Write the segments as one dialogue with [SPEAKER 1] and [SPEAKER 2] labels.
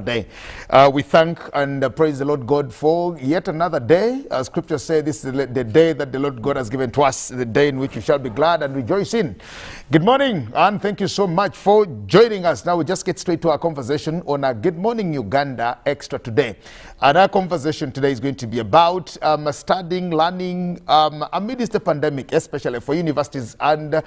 [SPEAKER 1] day. We thank and praise the Lord God for yet another day. Scriptures say this is the day that the Lord God has given to us, the day in which we shall be glad and rejoice in. Good morning, and thank you so much for joining us. Now we just get straight to our conversation on our Good Morning Uganda Extra today. And our conversation today is going to be about studying, learning amidst the pandemic, especially for universities and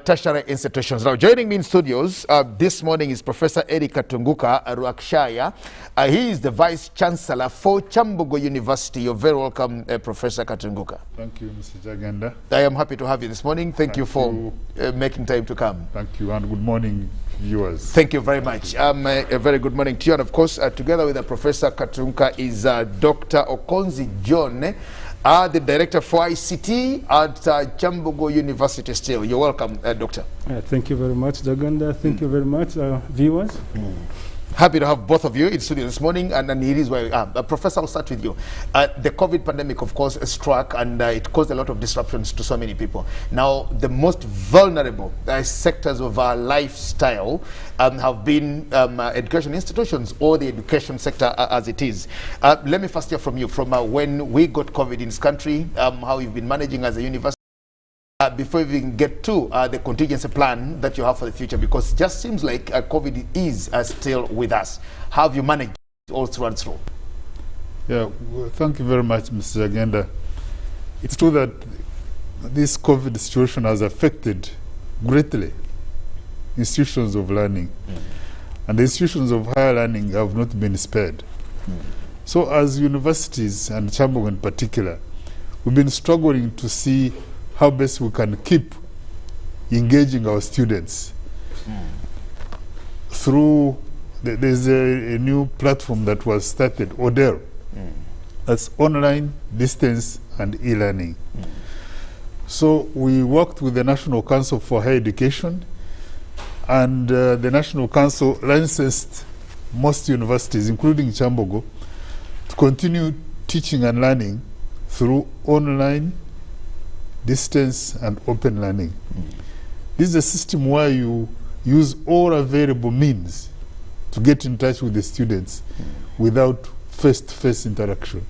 [SPEAKER 1] tertiary institutions. Now joining me in studios this morning is Professor Eric Katunguka Ruakshaya. He is the Vice Chancellor for Chambogo University. You're very welcome, Professor Katunguka.
[SPEAKER 2] Thank you, Mr. Jaganda.
[SPEAKER 1] I am happy to have you this morning. Thank you for making time to come.
[SPEAKER 2] Thank you, and good morning, viewers.
[SPEAKER 1] Thank you very much. A very good morning to you. And of course, together with Professor Katunguka is Dr. Okonzi John, the Director for ICT at Chambogo University still. You're welcome, Doctor.
[SPEAKER 3] Thank you very much, Jaganda. Thank you very much, viewers.
[SPEAKER 1] Happy to have both of you in studio this morning, and it is where we are. Professor, I'll start with you. The COVID pandemic, of course, struck, and it caused a lot of disruptions to so many people. Now, the most vulnerable sectors of our lifestyle have been education institutions, or the education sector as it is. Let me first hear from you, from when we got COVID in this country, how you've been managing as a university. Before we even get to the contingency plan that you have for the future, because it just seems like COVID is still with us. How have you managed all through and through?
[SPEAKER 2] Yeah, well, thank you very much, Mr. Agenda. It's true that this COVID situation has affected greatly institutions of learning, and the institutions of higher learning have not been spared. So as universities, and Chambogo in particular, we've been struggling to see how best we can keep engaging our students through, there's a new platform that was started, ODEL. That's online, distance, and e-learning. So we worked with the National Council for Higher Education, and the National Council licensed most universities, including Chambogo, to continue teaching and learning through online, distance, and open learning. This is a system where you use all available means to get in touch with the students without face-to-face interaction.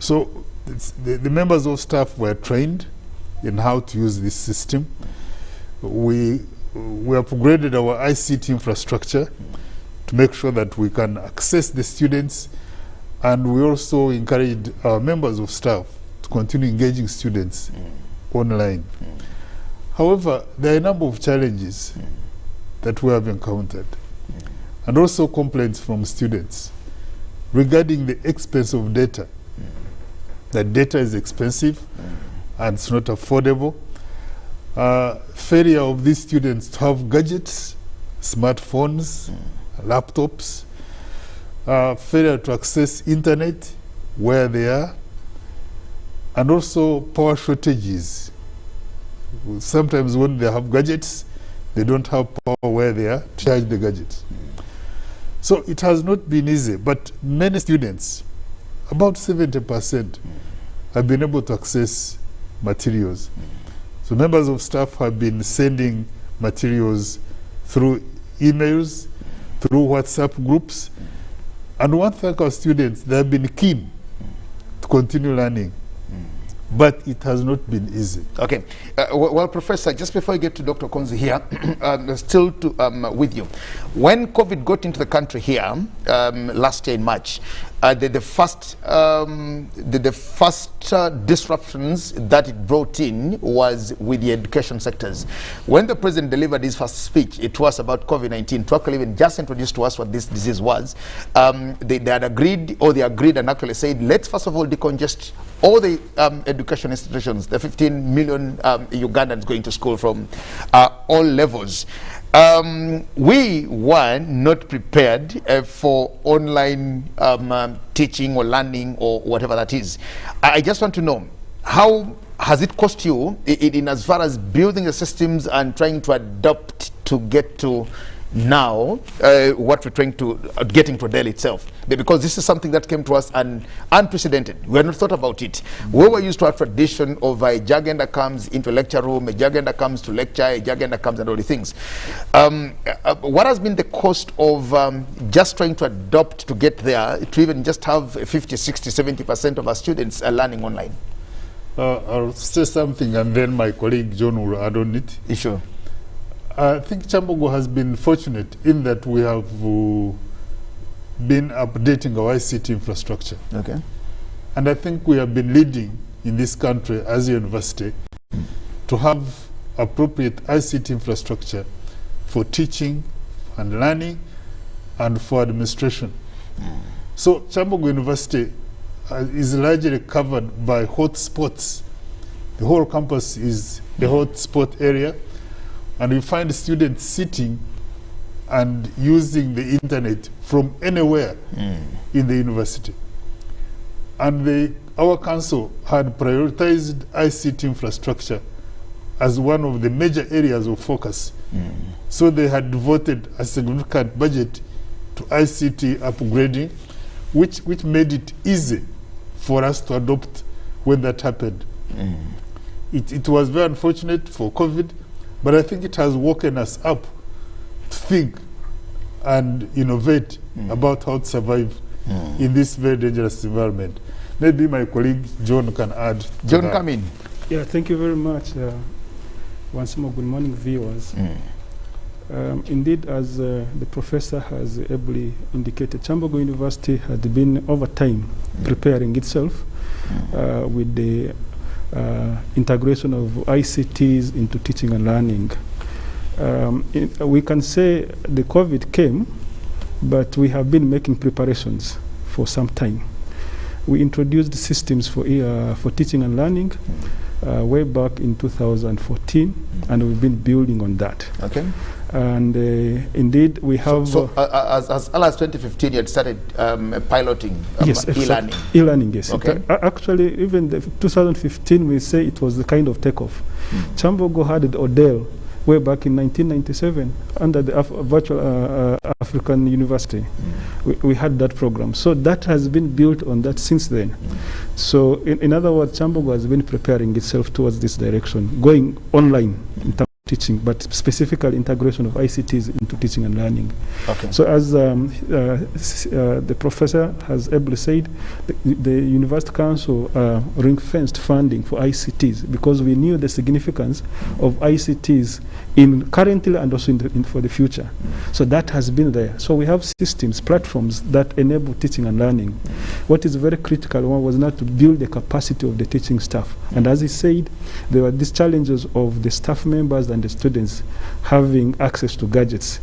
[SPEAKER 2] So the members of staff were trained in how to use this system. We upgraded our ICT infrastructure to make sure that we can access the students, and we also encouraged our members of staff continue engaging students online. However, there are a number of challenges that we have encountered, and also complaints from students regarding the expense of data. That data is expensive and it's not affordable. Failure of these students to have gadgets, smartphones, laptops, failure to access internet where they are, and also power shortages. Sometimes when they have gadgets, they don't have power where they are to charge the gadgets. So it has not been easy, but many students, about 70%, have been able to access materials. So members of staff have been sending materials through emails, through WhatsApp groups, and we want to thank our students. They have been keen to continue learning, but it has not been easy.
[SPEAKER 1] Okay. Well, Professor, just before I get to Dr. Konzi here, still to, with you. When COVID got into the country here last year in March, the first disruptions that it brought in was with the education sectors. When the president delivered his first speech, it was about COVID-19. To actually even just introduce to us what this disease was, they had agreed, or they agreed and actually said, let's first of all decongest all the education institutions, the 15 million Ugandans going to school from all levels. We were not prepared for online teaching or learning or whatever that is. I just want to know, how has it cost you in as far as building the systems and trying to adapt to get to now what we're trying to getting to DEL itself, because this is something that came to us unprecedented. We had not thought about it. We were used to a tradition of a jagenda comes into a lecture room, a jagenda comes to lecture, a jagenda comes and all the things. What has been the cost of just trying to adopt to get there, to even just have 50, 60, 70% of our students learning online?
[SPEAKER 2] I'll say something and then my colleague John will add on it.
[SPEAKER 1] Sure.
[SPEAKER 2] I think Chambogo has been fortunate in that we have been updating our ICT infrastructure.
[SPEAKER 1] Okay.
[SPEAKER 2] And I think we have been leading in this country as a university to have appropriate ICT infrastructure for teaching and learning and for administration. So Chambogo University is largely covered by hotspots. The whole campus is a hotspot area, and we find students sitting and using the internet from anywhere in the university. And our council had prioritized ICT infrastructure as one of the major areas of focus. So they had devoted a significant budget to ICT upgrading, which made it easy for us to adopt when that happened. It was very unfortunate for COVID, but I think it has woken us up to think and innovate about how to survive in this very dangerous environment. Maybe my colleague John can add.
[SPEAKER 1] John, come in.
[SPEAKER 3] Yeah, thank you very much. Once more, good morning, viewers. Indeed, as the professor has ably indicated, Chambogo University had been over time preparing itself with the integration of ICTs into teaching and learning. We can say the COVID came, but we have been making preparations for some time. We introduced systems for teaching and learning way back in 2014, and we've been building on that.
[SPEAKER 1] Okay.
[SPEAKER 3] And indeed, we have...
[SPEAKER 1] as early as 2015, you had started piloting
[SPEAKER 3] yes,
[SPEAKER 1] e-learning.
[SPEAKER 3] E-learning, yes.
[SPEAKER 1] Okay.
[SPEAKER 3] Actually, even the 2015, we say it was the kind of takeoff. Chambogo had the Odell way back in 1997 under the Virtual African University. We had that program. So that has been built on that since then. So in other words, Chambogo has been preparing itself towards this direction, going online in terms of teaching, but specifically integration of ICTs into teaching and learning.
[SPEAKER 1] Okay.
[SPEAKER 3] So as the professor has ably said, the University Council ring-fenced funding for ICTs because we knew the significance of ICTs currently and also for the future. So that has been there. So we have systems, platforms that enable teaching and learning. What is very critical was not to build the capacity of the teaching staff. And as he said, there were these challenges of the staff members and the students having access to gadgets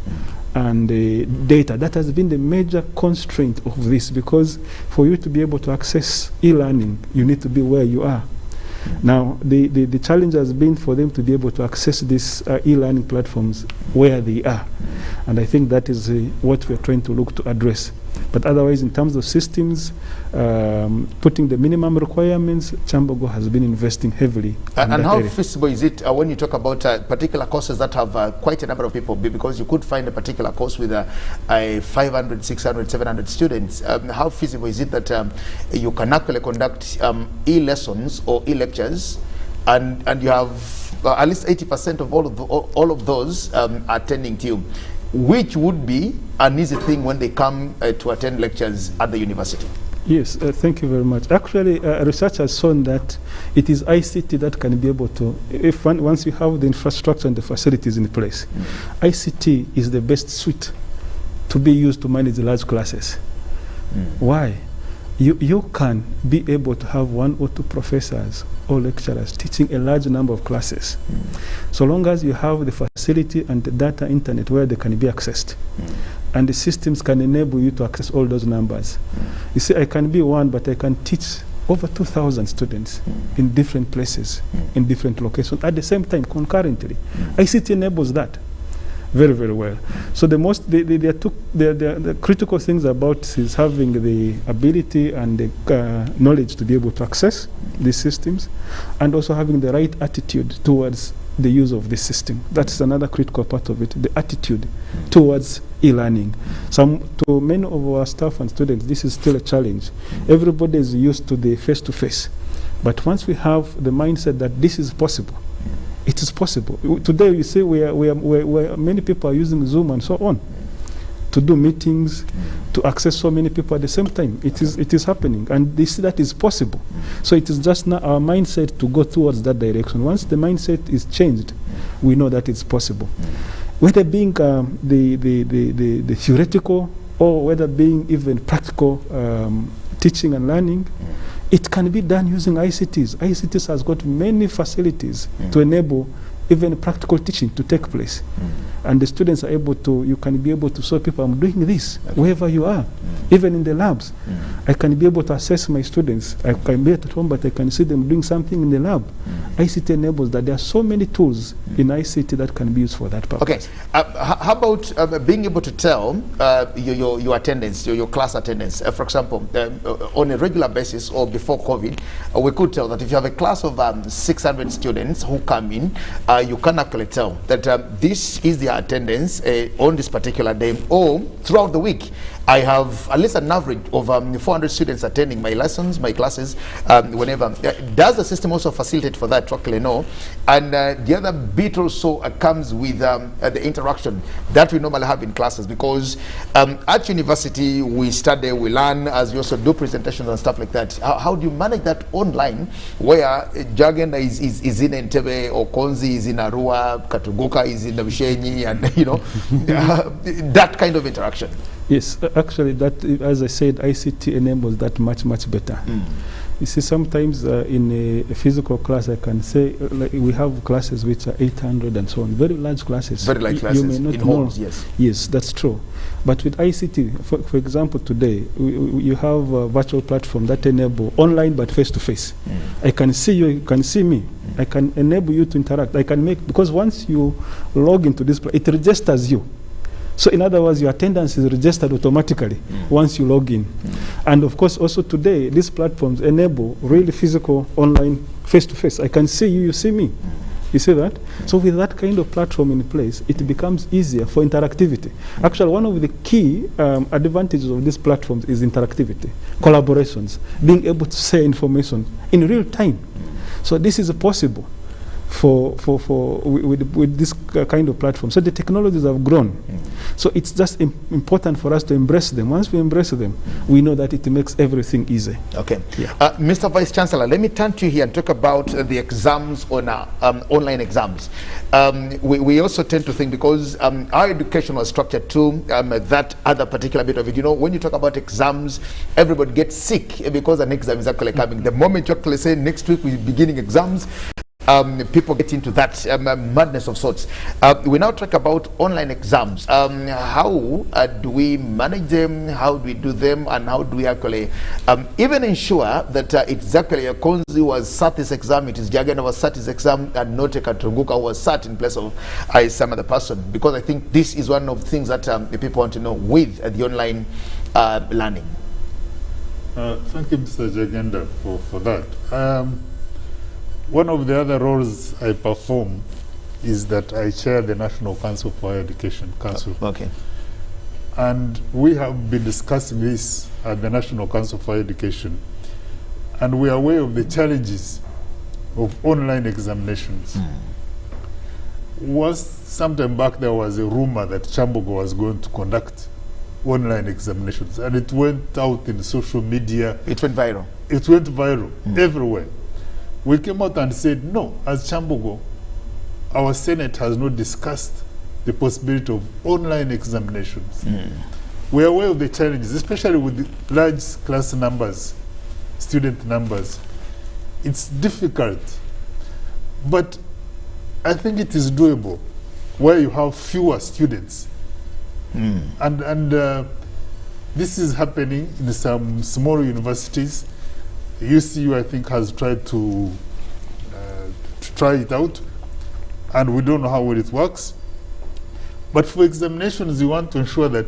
[SPEAKER 3] and data. That has been the major constraint of this, because for you to be able to access e-learning, you need to be where you are. Now, the challenge has been for them to be able to access these e-learning platforms where they are. And I think that is what we're trying to look to address. But otherwise, in terms of systems, putting the minimum requirements, Chambogo has been investing heavily.
[SPEAKER 1] And how feasible is it when you talk about particular courses that have quite a number of people? Because you could find a particular course with 500, 600, 700 students. How feasible is it that you can actually conduct e-lessons or e-lectures, and you have at least 80% of all of those attending to you, which would be an easy thing when they come to attend lectures at the university?
[SPEAKER 3] Yes, thank you very much. Actually, research has shown that it is ICT that can be able to, once you have the infrastructure and the facilities in place, ICT is the best suite to be used to manage large classes. Why? You can be able to have 1 or 2 professors or lecturers teaching a large number of classes, so long as you have the facility and the data internet where they can be accessed. And the systems can enable you to access all those numbers. You see, I can be one, but I can teach over 2,000 students in different places, in different locations, at the same time, concurrently. ICT enables that. very, very well. So the critical things about this is having the ability and the knowledge to be able to access these systems, and also having the right attitude towards the use of this system. That's another critical part of it, the attitude towards e-learning. To many of our staff and students, this is still a challenge. Everybody is used to the face-to-face. But once we have the mindset that this is possible, it is possible. Today you see many people are using Zoom and so on to do meetings, to access so many people at the same time. It is happening, and they see that is possible. So it is just now our mindset to go towards that direction. Once the mindset is changed, we know that it's possible. Whether being the theoretical or whether being even practical teaching and learning, it can be done using ICTs. ICTs has got many facilities to enable even practical teaching to take place. And the students are able to, you can be able to show people, I'm doing this, wherever you are, even in the labs. I can be able to assess my students. I can be at home, but I can see them doing something in the lab. ICT enables that. There are so many tools in ICT that can be used for that purpose.
[SPEAKER 1] Okay, how about being able to tell your attendance, your class attendance? For example, on a regular basis or before COVID, we could tell that if you have a class of 600 students who come in, you can actually tell that this is their attendance on this particular day, or throughout the week. I have at least an average of 400 students attending my lessons, my classes, whenever. Does the system also facilitate for that to actually know? And the other bit also comes with the interaction that we normally have in classes, because at university we study, we learn, as we also do presentations and stuff like that. How do you manage that online, where Uganda is in Entebbe, or Konzi is in Arua, Katuguka is in Nabishenyi, and you know, that kind of interaction?
[SPEAKER 3] Yes, actually, that, as I said, ICT enables that much, much better. You see, sometimes in a physical class, I can say, like, we have classes which are 800 and so on, very large classes.
[SPEAKER 1] Very large classes,
[SPEAKER 3] you may not
[SPEAKER 1] in
[SPEAKER 3] know.
[SPEAKER 1] homes, yes.
[SPEAKER 3] Yes, that's true. But with ICT, for example, today, you have a virtual platform that enable online but face-to-face. I can see you, you can see me. I can enable you to interact. I can make, because once you log into this, it registers you. So in other words, your attendance is registered automatically once you log in. And of course, also today, these platforms enable really physical online face-to-face. I can see you, you see me. You see that? So with that kind of platform in place, it becomes easier for interactivity. Actually, one of the key advantages of these platforms is interactivity, collaborations, being able to share information in real time. So this is possible with this kind of platform. So the technologies have grown. So it's just important for us to embrace them. Once we embrace them, we know that it makes everything easy.
[SPEAKER 1] Okay. Yeah. Mr. Vice Chancellor, let me turn to you here and talk about the exams on online exams. We also tend to think, because our education was structured to that other particular bit of it. You know, when you talk about exams, everybody gets sick because an exam is actually coming. The moment you actually say next week we're beginning exams, people get into that madness of sorts. We now talk about online exams. How do we manage them? How do we do them? And how do we actually even ensure that it's actually a Konzi was sat this exam, it is Jagana was sat this exam, and not a Katunguka was sat in place of some other person? Because I think this is one of the things that the people want to know with the online learning.
[SPEAKER 2] Thank you, Mr. Jagenda, for that. One of the other roles I perform is that I chair the National Council for Higher Education Council.
[SPEAKER 1] Okay.
[SPEAKER 2] And we have been discussing this at the National Council for Higher Education. And we are aware of the challenges of online examinations. Sometime back there was a rumor that Chambogo was going to conduct online examinations. And it went out in social media.
[SPEAKER 1] It went viral.
[SPEAKER 2] It went viral everywhere. We came out and said, no, as Chambogo, our Senate has not discussed the possibility of online examinations. We are aware of the challenges, especially with the large class numbers, student numbers. It's difficult, but I think it is doable where you have fewer students. And this is happening in some small universities. UCU, I think, has tried to try it out, and we don't know how well it works. But for examinations, you want to ensure that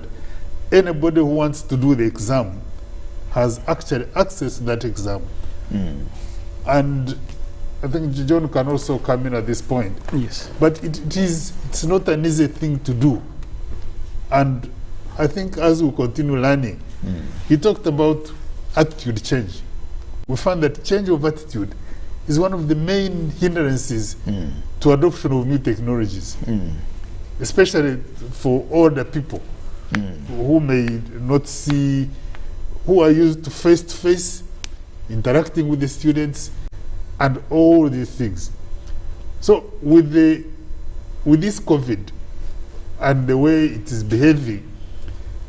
[SPEAKER 2] anybody who wants to do the exam has actually access to that exam. And I think John can also come in at this point.
[SPEAKER 3] Yes.
[SPEAKER 2] But it's not an easy thing to do. And I think as we continue learning, he talked about attitude change. We found that change of attitude is one of the main hindrances to adoption of new technologies, especially for older people who may not see, who are used to face-to-face, interacting with the students, and all these things. So with this COVID and the way it is behaving,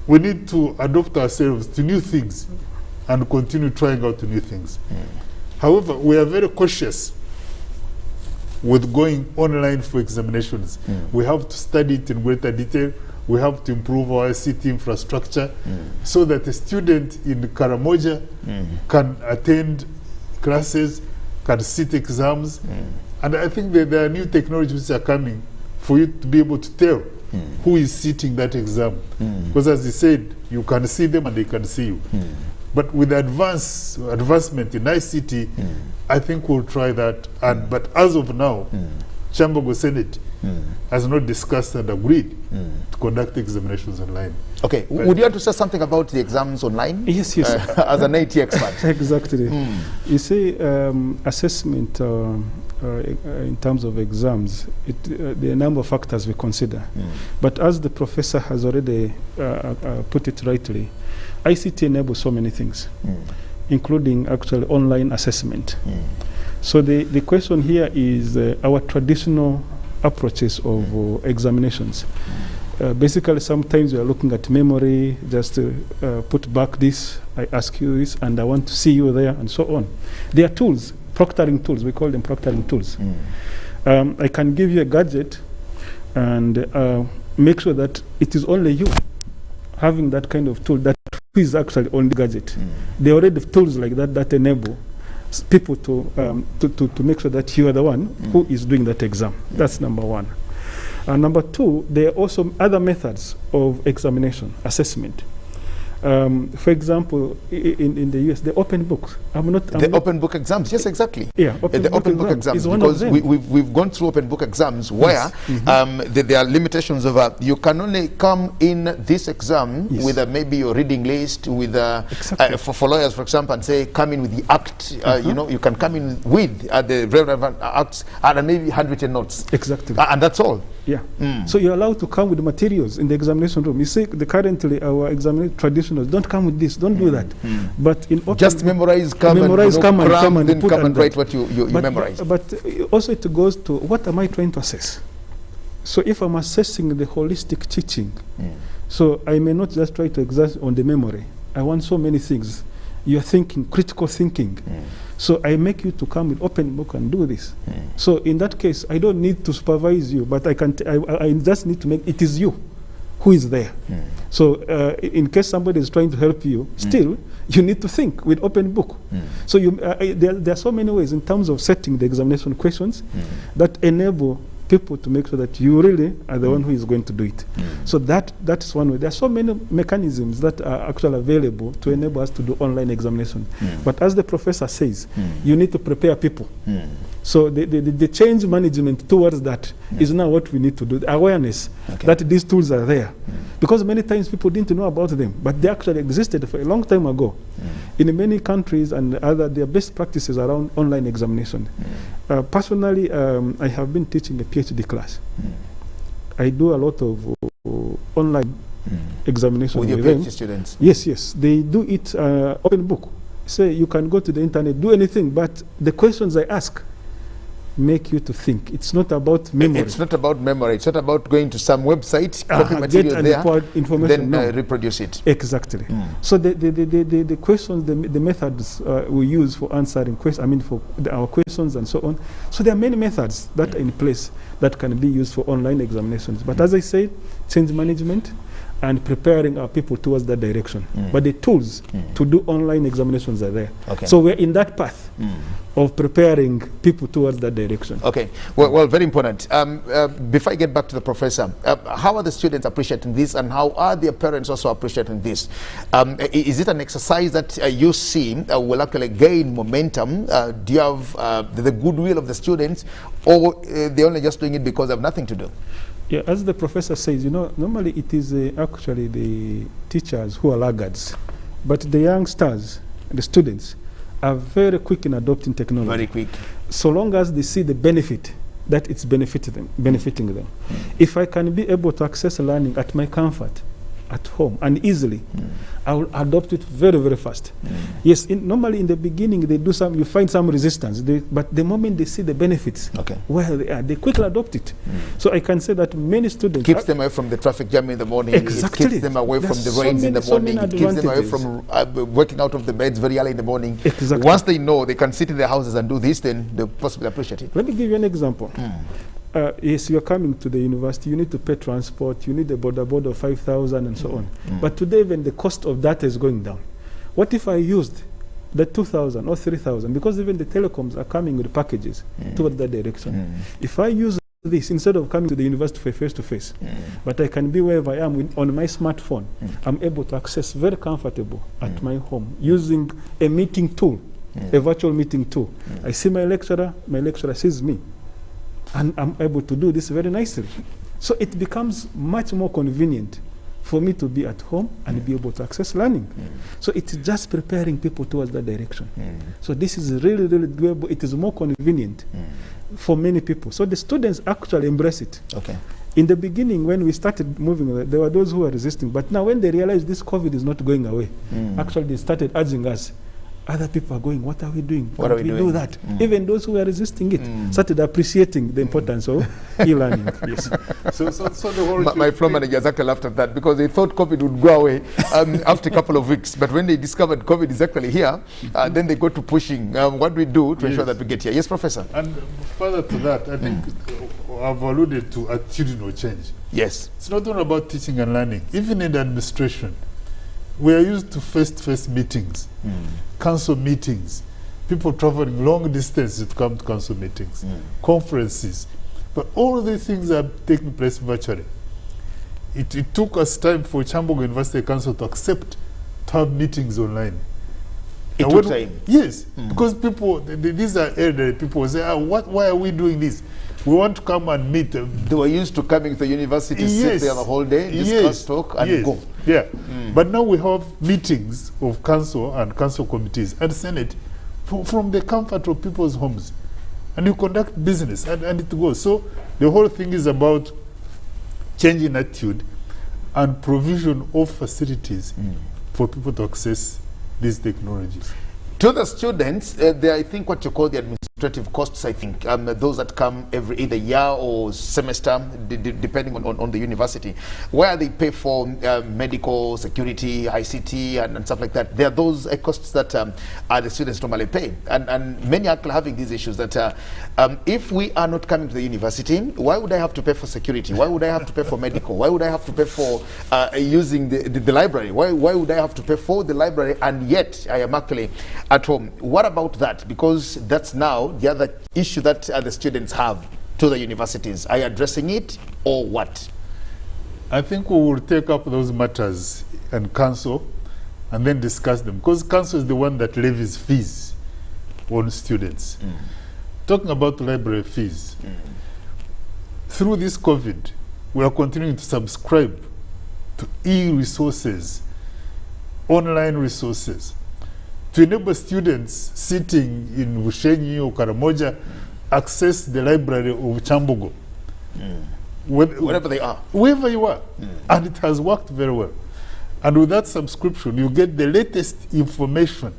[SPEAKER 2] we need to adapt ourselves to new things and continue trying out new things. However, we are very cautious with going online for examinations. We have to study it in greater detail. We have to improve our ICT infrastructure so that a student in Karamoja can attend classes, can sit exams. And I think that there are new technologies which are coming for you to be able to tell who is sitting that exam. Because as he said, you can see them and they can see you. But with advancement in ICT, I think we'll try that. But as of now, Chambogo Senate has not discussed and agreed to conduct examinations online.
[SPEAKER 1] Okay, would you like to say something about the exams online?
[SPEAKER 3] Yes, yes.
[SPEAKER 1] As an IT expert.
[SPEAKER 3] Exactly. You see, assessment in terms of exams, there are a number of factors we consider. But as the professor has already put it rightly, ICT enables so many things, including actually online assessment. So the question here is our traditional approaches of examinations. Basically, sometimes we are looking at memory, just put back this, I ask you this, and I want to see you there, and so on. There are tools, proctoring tools, we call them proctoring tools. I can give you a gadget and make sure that it is only you having that kind of tool that is actually on the gadget. There are already tools like that that enable people to make sure that you are the one who is doing that exam. That's number one. Number two, there are also other methods of examination, assessment. For example, in the US, the open books.
[SPEAKER 1] Open book exams, yes, exactly.
[SPEAKER 3] Yeah,
[SPEAKER 1] the open book exams, because we've gone through open book exams where there are limitations of you can only come in this exam with maybe your reading list, with for lawyers, for example, and say come in with the act. You know, you can come in with the relevant acts and maybe handwritten notes.
[SPEAKER 3] Exactly.
[SPEAKER 1] And that's all.
[SPEAKER 3] Yeah. So you're allowed to come with the materials in the examination room. You see, currently our examination traditionals don't come with this. Don't do that. But in
[SPEAKER 1] just memorize, come and write what you memorize.
[SPEAKER 3] But also it goes to what am I trying to assess? So if I'm assessing the holistic teaching, so I may not just try to exert on the memory. I want so many things. You're thinking, critical thinking. So I make you to come with open book and do this. So in that case, I don't need to supervise you, but I just need to make it is you who is there. So in case somebody is trying to help you, still you need to think with open book. So there are so many ways in terms of setting the examination questions that enable people to make sure that you really are the one who is going to do it. So that's one way. There are so many mechanisms that are actually available to enable us to do online examination. But as the professor says, you need to prepare people. So the change management towards that is now what we need to do. The awareness that these tools are there. Because many times people didn't know about them, but they actually existed for a long time ago. In many countries and there are best practices around online examination. Personally, I have been teaching a PhD class. I do a lot of online examination
[SPEAKER 1] with your PhD students.
[SPEAKER 3] Yes, yes. They do it open book. Say you can go to the internet, do anything, but the questions I ask make you to think. It's not about memory.
[SPEAKER 1] It's not about memory. It's not about going to some website, copy material there,
[SPEAKER 3] information,
[SPEAKER 1] then reproduce it.
[SPEAKER 3] Exactly. So the questions, the methods we use for answering questions, I mean for our questions and so on. So there are many methods that are in place that can be used for online examinations. But as I said, change management and preparing our people towards that direction. But the tools to do online examinations are there. So we're in that path. of preparing people towards that direction.
[SPEAKER 1] Okay, well, very important. Before I get back to the professor, how are the students appreciating this, and how are their parents also appreciating this? Is it an exercise that you see will actually gain momentum? Do you have the goodwill of the students, or they're only just doing it because they have nothing to do?
[SPEAKER 3] Yeah, as the professor says, you know, normally it is actually the teachers who are laggards, but the youngsters, the students, are very quick in adopting technology.
[SPEAKER 1] Very quick. So
[SPEAKER 3] long as they see the benefit that it's benefiting them. If I can be able to access learning at my comfort, at home, and easily, I will adopt it very, very fast. Yes, normally in the beginning, you find some resistance, but the moment they see the benefits, where they are, they quickly adopt it. So I can say that many students...
[SPEAKER 1] Keeps them away from the traffic jam in the morning.
[SPEAKER 3] Exactly.
[SPEAKER 1] It keeps them away from the rains in the morning. It keeps them away from working out of the beds very early in the morning.
[SPEAKER 3] Exactly.
[SPEAKER 1] Once they know they can sit in their houses and do this, then they'll possibly appreciate it.
[SPEAKER 3] Let me give you an example. Yes, you're coming to the university, you need to pay transport, you need a board of 5,000 and so on. But today, even the cost of data is going down. What if I used the 2,000 or 3,000? Because even the telecoms are coming with packages towards that direction. If I use this, instead of coming to the university face-to-face, but I can be wherever I am on my smartphone, I'm able to access very comfortable at my home using a meeting tool, a virtual meeting tool. I see my lecturer sees me. And I'm able to do this very nicely. So it becomes much more convenient for me to be at home and be able to access learning. So it's just preparing people towards that direction. So this is really, really doable. It is more convenient for many people. So the students actually embrace it.
[SPEAKER 1] Okay.
[SPEAKER 3] In the beginning, when we started moving, there were those who were resisting. But now when they realized this COVID is not going away, actually they started urging us. Other people are going, what are we doing?
[SPEAKER 1] What are we doing?
[SPEAKER 3] Do that. Even those who were resisting it started appreciating the importance of e-learning. Yes.
[SPEAKER 2] So the whole
[SPEAKER 1] my floor managers actually laughed at that because they thought COVID would go away after a couple of weeks. But when they discovered COVID is actually here, then they go to pushing what we do to ensure that we get here. Yes, Professor?
[SPEAKER 2] And further to that, I think I've alluded to attitudinal change.
[SPEAKER 1] Yes.
[SPEAKER 2] It's not only about teaching and learning. Even in the administration, we are used to face-to-face meetings, council meetings, people traveling long distances to come to council meetings, conferences. But all these things are taking place virtually. It took us time for Chambogo University Council to accept to have meetings online.
[SPEAKER 1] It took time?
[SPEAKER 2] Yes, because people, these are elderly people, say, why are we doing this? We want to come and meet them.
[SPEAKER 1] They were used to coming to the university, sit there the whole day, discuss, talk, and go.
[SPEAKER 2] Yeah. But now we have meetings of council and council committees and Senate from the comfort of people's homes. And you conduct business and it goes. So the whole thing is about changing attitude and provision of facilities for people to access these technologies.
[SPEAKER 1] To the students, there I think what you call the administrative costs, I think, those that come every either year or semester, depending on the university, where they pay for medical, security, ICT, and stuff like that. There are those costs that the students normally pay. And many are having these issues that if we are not coming to the university, why would I have to pay for security? Why would I have to pay for medical? Why would I have to pay for using the library? Why would I have to pay for the library and yet I am actually at home? What about that? Because that's now the other issue that the students have to the universities. Are you addressing it or what?
[SPEAKER 2] I think we will take up those matters and council and then discuss them, because council is the one that levies fees on students. Talking about library fees, through this COVID, we are continuing to subscribe to e-resources, online resources, to enable students sitting in Bushenyi or Karamoja access the library of Chambogo.
[SPEAKER 1] Wherever they are.
[SPEAKER 2] Wherever you are. And it has worked very well. And with that subscription, you get the latest information,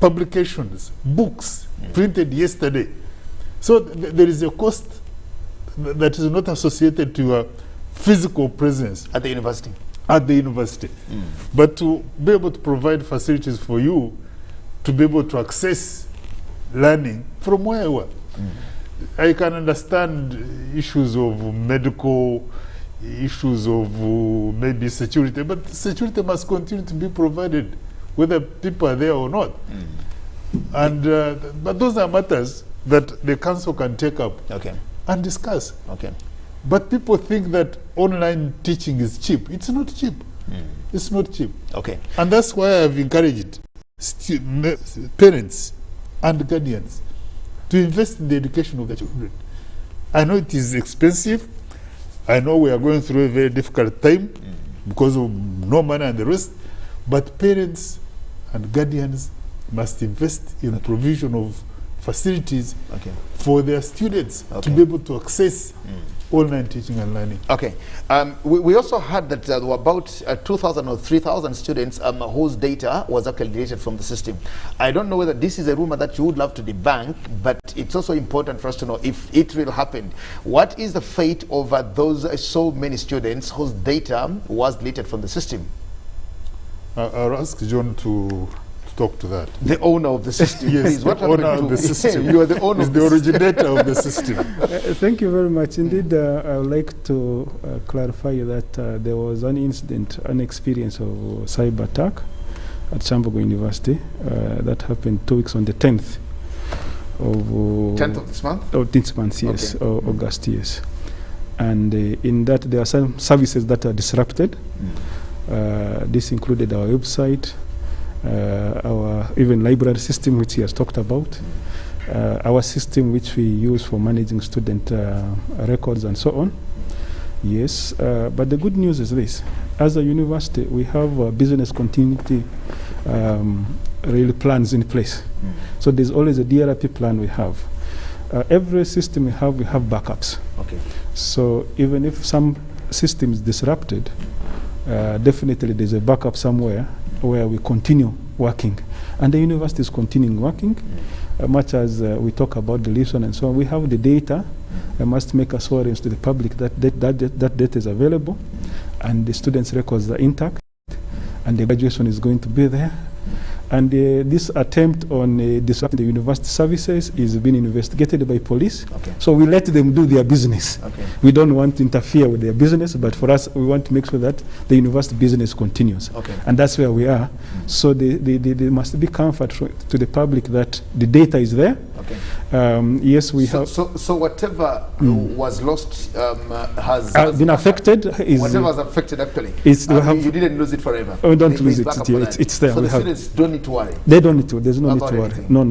[SPEAKER 2] publications, books printed yesterday. So there is a cost that is not associated to your physical presence.
[SPEAKER 1] At the university.
[SPEAKER 2] At the university. But to be able to provide facilities for you to be able to access learning from where you are. I can understand issues of medical, issues of maybe security, but security must continue to be provided whether people are there or not. And but those are matters that the council can take up
[SPEAKER 1] Okay.
[SPEAKER 2] and discuss.
[SPEAKER 1] Okay.
[SPEAKER 2] But people think that online teaching is cheap. It's not cheap. It's not cheap.
[SPEAKER 1] Okay.
[SPEAKER 2] And that's why I've encouraged parents and guardians to invest in the education of their children. I know it is expensive. I know we are going through a very difficult time because of no money and the rest. But parents and guardians must invest in provision of facilities for their students to be able to access online teaching and learning.
[SPEAKER 1] Okay. We also heard that there were about 2,000 or 3,000 students whose data was actually deleted from the system. I don't know whether this is a rumor that you would love to debunk, but it's also important for us to know if it will happen. What is the fate of those so many students whose data was deleted from the system?
[SPEAKER 2] I'll ask John to talk to that.
[SPEAKER 1] The owner of the system.
[SPEAKER 2] Yes,
[SPEAKER 1] Please, what
[SPEAKER 2] the owner of the system.
[SPEAKER 1] You are the owner.
[SPEAKER 2] Is the originator of the system.
[SPEAKER 3] Thank you very much. Indeed, I would like to clarify that there was an incident, an experience of cyber attack at Chambogo University that happened 2 weeks on the 10th of
[SPEAKER 1] 10th of this month?
[SPEAKER 3] Oh, this month, yes, or August, yes. And in that, there are some services that are disrupted. This included our website, our even library system, which he has talked about, our system which we use for managing student records and so on. Yes, but the good news is this. As a university, we have business continuity really plans in place. So there's always a DRP plan we have. Every system we have backups.
[SPEAKER 1] Okay.
[SPEAKER 3] So even if some system is disrupted, definitely there's a backup somewhere where we continue working. And the university is continuing working, much as we talk about deletion and so on. We have the data. I must make assurance to the public that that data is available, and the students' records are intact, and the graduation is going to be there. And this attempt on disrupting the university services is being investigated by police. Okay. So we let them do their business. Okay. We don't want to interfere with their business, but for us, we want to make sure that the university business continues. Okay. And that's where we are. So there must be comfort to the public that the data is there. Okay. Yes, we have.
[SPEAKER 1] So whatever was lost has
[SPEAKER 3] been affected.
[SPEAKER 1] Whatever was affected, actually. You didn't lose it forever.
[SPEAKER 3] We don't lose it. It's there.
[SPEAKER 1] So the students don't need to worry.
[SPEAKER 3] They don't need to. There's no need to worry. No.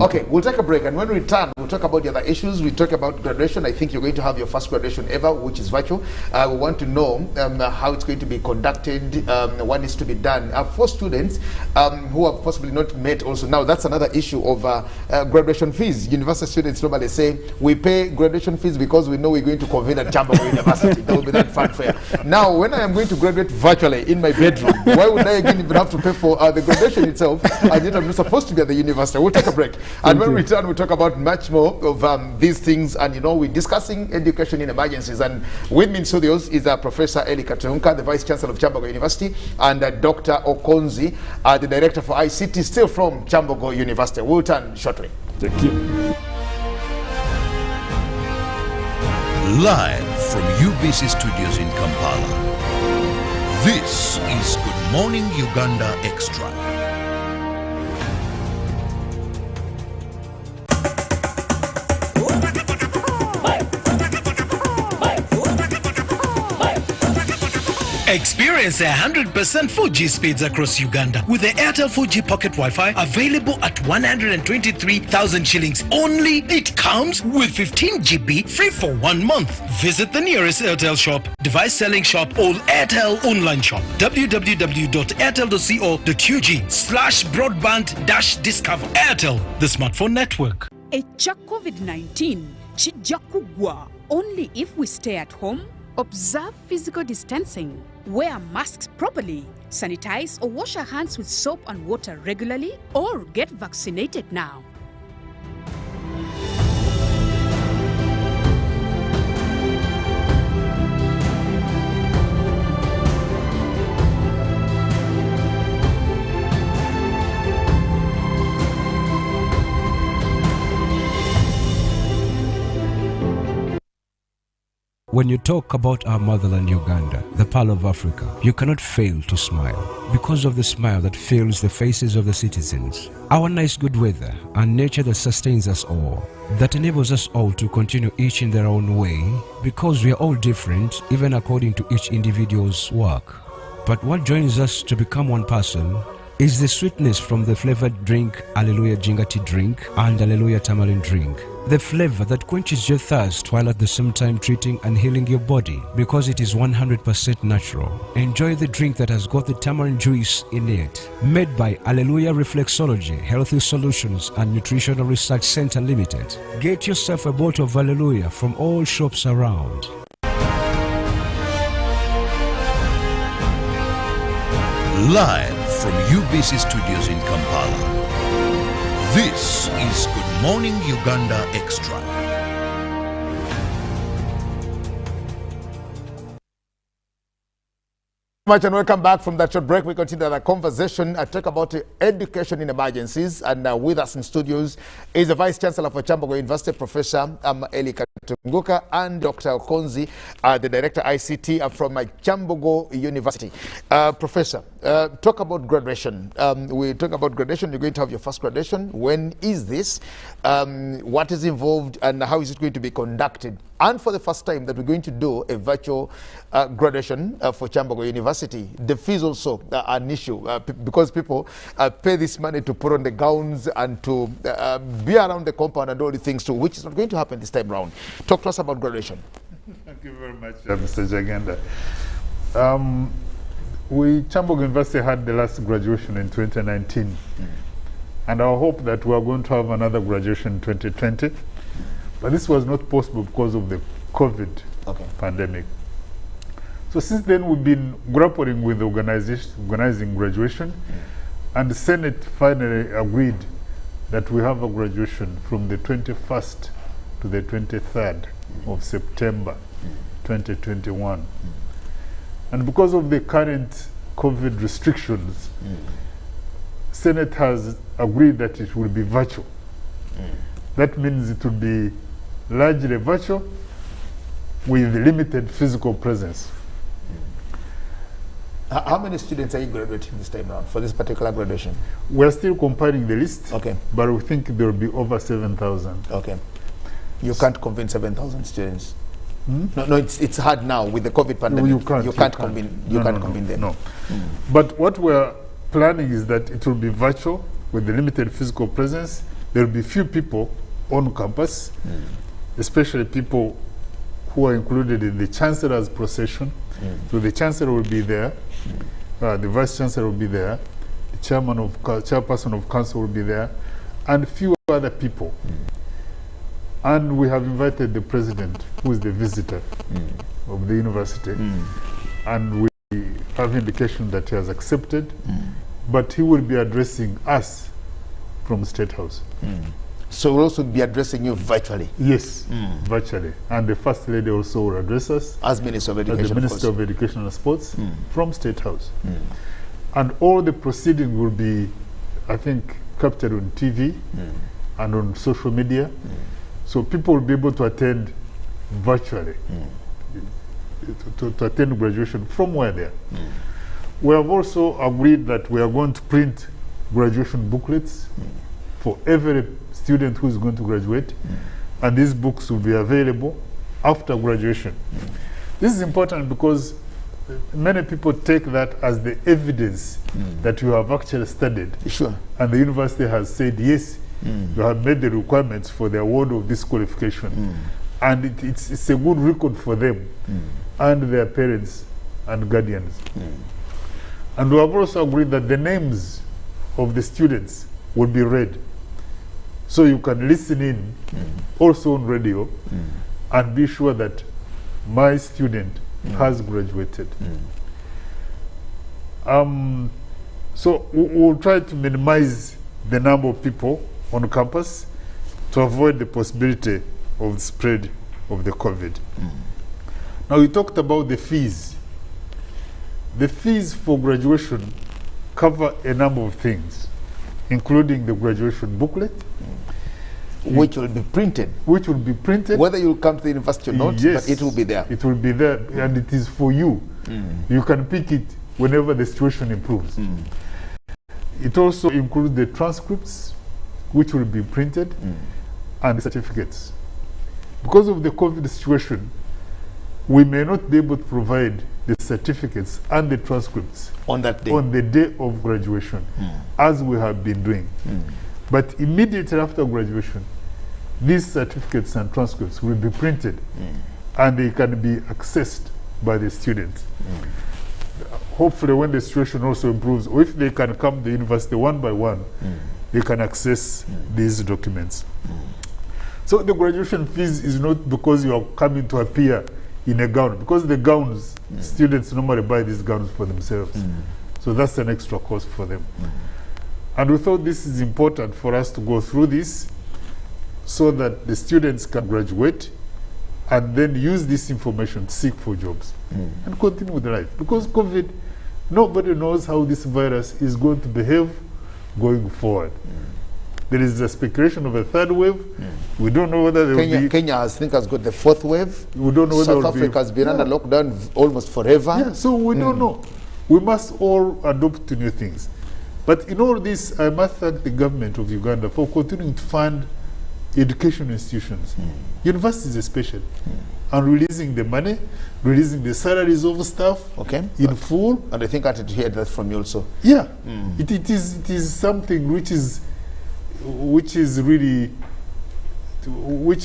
[SPEAKER 1] Okay, we'll take a break, and when we return, we'll talk about the other issues. We talk about graduation. I think you're going to have your first graduation ever, which is virtual. We want to know how it's going to be conducted, what needs to be done. For students who have possibly not met also. Now, that's another issue of graduation fees. University students normally say, we pay graduation fees because we know we're going to convene at Chambogo University. There will be that fanfare. Now, when I am going to graduate virtually in my bedroom, why would I again even have to pay for the graduation itself? And yet I'm not supposed to be at the university. We'll take a break. And when we return, we'll talk about much more of these things. And, we're discussing education in emergencies. And with me in studios is Professor Eli Katunka, the Vice Chancellor of Chambogo University, and Dr. Okonzi, the Director for ICT, still from Chambogo University. We'll return shortly.
[SPEAKER 3] Thank you.
[SPEAKER 4] Live from UBC Studios in Kampala, this is Good Morning Uganda Extra.
[SPEAKER 5] Experience 100% 4G speeds across Uganda with the Airtel 4G Pocket Wi-Fi available at 123,000 shillings only. It comes with 15 GB free for 1 month. Visit the nearest Airtel shop, device selling shop, or Airtel online shop. www.airtel.co.ug/broadband-discover. Airtel, the smartphone network.
[SPEAKER 6] Echa COVID-19 chijja kugwa only if we stay at home, observe physical distancing, wear masks properly, sanitize or wash our hands with soap and water regularly, or get vaccinated now.
[SPEAKER 7] When you talk about our motherland Uganda, the Pearl of Africa, you cannot fail to smile because of the smile that fills the faces of the citizens. Our nice good weather and nature that sustains us all, that enables us all to continue each in their own way because we are all different even according to each individual's work. But what joins us to become one person is the sweetness from the flavored drink Alleluia Jingati drink and Alleluia Tamarind drink. The flavor that quenches your thirst while at the same time treating and healing your body because it is 100% natural. Enjoy the drink that has got the tamarind juice in it. Made by Alleluia Reflexology, Healthy Solutions and Nutritional Research Center Limited. Get yourself a bottle of Alleluia from all shops around.
[SPEAKER 4] Live from UBC Studios in Kampala. This is Good Morning Uganda Extra.
[SPEAKER 1] Much and welcome back from that short break. We continue the conversation. I talk about education in emergencies, and with us in studios is the Vice Chancellor for Chambogo University, Professor Eli Katunguka, and Dr. Okonzi, the Director ICT from Chambogo University. Professor, talk about graduation. We talk about graduation. You're going to have your first graduation. When is this? What is involved, and how is it going to be conducted? And for the first time that we're going to do a virtual graduation for Chambogo University. The fees also are an issue because people pay this money to put on the gowns and to be around the compound and all the things too, which is not going to happen this time around. Talk to us about graduation.
[SPEAKER 2] Thank you very much, Mr. Jagenda. Chambogo University had the last graduation in 2019. And I hope that we are going to have another graduation in 2020. But this was not possible because of the COVID pandemic. So since then, we've been grappling with organizing graduation. And the Senate finally agreed that we have a graduation from the 21st to the 23rd of September 2021. And because of the current COVID restrictions, Senate has agreed that it will be virtual. That means it will be largely virtual with limited physical presence.
[SPEAKER 1] How many students are you graduating this time around for this particular graduation?
[SPEAKER 2] We're still compiling the list,
[SPEAKER 1] but
[SPEAKER 2] we think there will be over 7,000.
[SPEAKER 1] Okay. You can't convince 7,000 students. No, it's hard now with the COVID pandemic. You can't convince them.
[SPEAKER 2] No. But what we're planning is that it will be virtual with the limited physical presence. There will be few people on campus, especially people who are included in the Chancellor's procession. So the Chancellor will be there, the Vice Chancellor will be there, the Chairperson of Council will be there, and few other people. And we have invited the President, who is the visitor of the university, and we have indication that he has accepted, but he will be addressing us from State House.
[SPEAKER 1] So we'll also be addressing you virtually?
[SPEAKER 2] Yes, virtually. And the First Lady also will address us
[SPEAKER 1] as Minister of Education,
[SPEAKER 2] the Minister of Education and Sports from State House. And all the proceedings will be, I think, captured on TV and on social media. So people will be able to attend virtually, to attend graduation from where they are. We have also agreed that we are going to print graduation booklets for every student who is going to graduate, and these books will be available after graduation. This is important because many people take that as the evidence that you have actually studied.
[SPEAKER 1] Sure.
[SPEAKER 2] And the university has said, yes, you have met the requirements for the award of this qualification. And it's a good record for them and their parents and guardians. And we have also agreed that the names of the students will be read. So you can listen in also on radio and be sure that my student has graduated. So we'll try to minimize the number of people on campus to avoid the possibility of the spread of the COVID. Now, we talked about the fees. The fees for graduation cover a number of things, including the graduation booklet,
[SPEAKER 1] which will be printed.
[SPEAKER 2] Which will be printed.
[SPEAKER 1] Whether you'll come to the university or not,
[SPEAKER 2] yes,
[SPEAKER 1] but it will be there.
[SPEAKER 2] It will be there, and it is for you. You can pick it whenever the situation improves. It also includes the transcripts, which will be printed, and the certificates. Because of the COVID situation, we may not be able to provide the certificates and the transcripts
[SPEAKER 1] on that day,
[SPEAKER 2] on the day of graduation, as we have been doing. But immediately after graduation, these certificates and transcripts will be printed, and they can be accessed by the students. Hopefully, when the situation also improves, or if they can come to the university one by one, they can access these documents. So the graduation fees is not because you are coming to appear in a gown, because the gowns, students normally buy these gowns for themselves. So that's an extra cost for them. And we thought this is important for us to go through this so that the students can graduate and then use this information to seek for jobs and continue with life. Because COVID, nobody knows how this virus is going to behave going forward. There is a speculation of a third wave. We don't know whether there will be...
[SPEAKER 1] Kenya, I think, has got the fourth wave.
[SPEAKER 2] We don't know whether
[SPEAKER 1] South Africa has been under lockdown almost forever.
[SPEAKER 2] Yeah, so we don't know. We must all adopt to new things. But in all this, I must thank the government of Uganda for continuing to fund education institutions, universities especially, and releasing the money, releasing the salaries of staff in full.
[SPEAKER 1] And I think I had to hear that from you also.
[SPEAKER 2] Yeah, it is something which